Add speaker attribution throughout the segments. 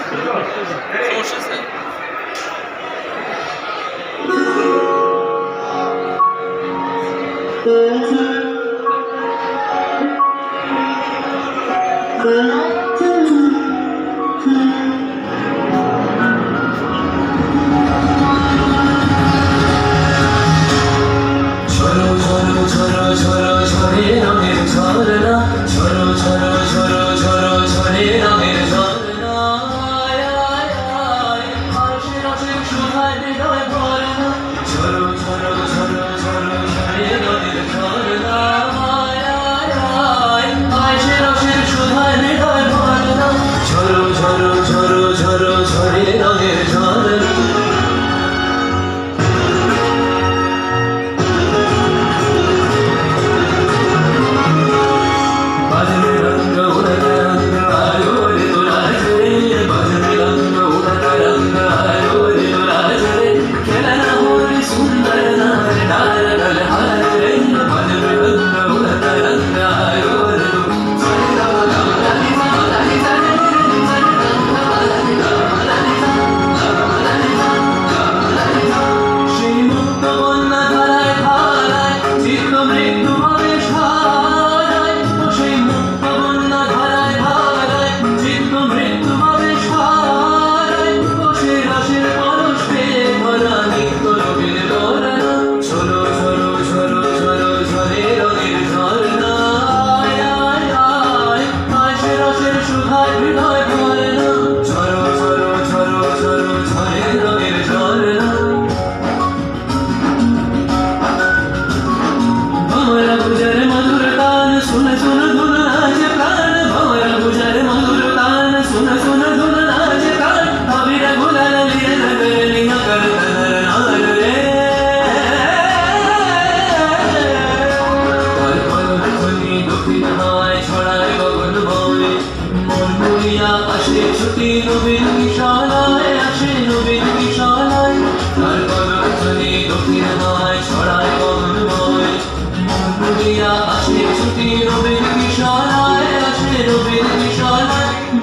Speaker 1: সমস্যা আছে?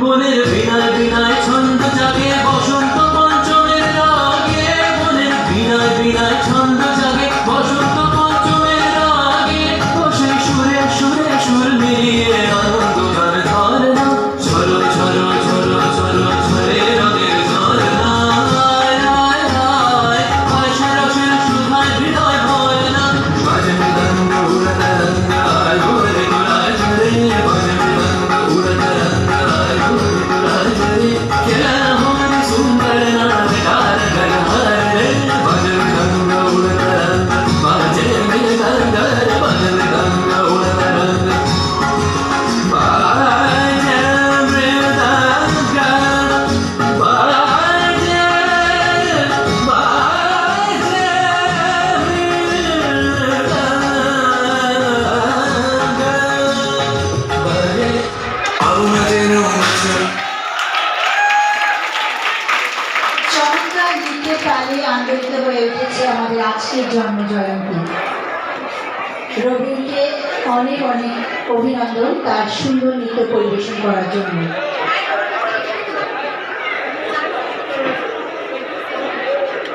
Speaker 2: বনের বিনায় বিনায় ছন্দ জাগে বসন্ত পঞ্চমের রাগে, বনের বিনায় বিনায় ছন্দ জাগে বসন্ত পঞ্চমের রাগে, সেই সুরে সুরে সুর মিলিয়ে আনন্দ গান ধরে না, ঝরো ঝরো ঝরো ঝরো ঝরে রঙের ঝরনা, আয়সে রসের সুধায় হৃদয় ভরে না, বাজে মৃদঙ্গ উড়াতে রঙ্গ আয় ভরে তোলায় ঝরে, বাজে মৃদঙ্গ উড়াতে রঙ্গ আয় ভরে তোলায় ঝরে, খেলা হমারি সুন্দর নাচ গান গান হারে, বাজে মৃদঙ্গ উড়াতে রঙ্গ, বাজে মৃদঙ্গ, বাজে মৃদঙ্গ উড়াতে রঙ্গ, বাজে মৃদঙ্গ, বাজে
Speaker 3: চমৎকার নৃত্যের তালে আন্দোলিত হয়ে উঠেছে আমাদের আজকের জন্ম জয়ন্তী। রবীন্দ্রকে অনেক অনেক অভিনন্দন তার সুন্দর নৃত্য পরিবেশন করার জন্য।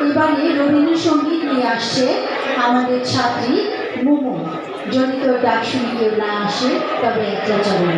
Speaker 3: এবারে রবীন্দ্রসঙ্গীত নিয়ে আসছে আমাদের ছাত্রী মুমু। যদি তোর ডাক শুনে কেউ না আসে তবে একটা চলে।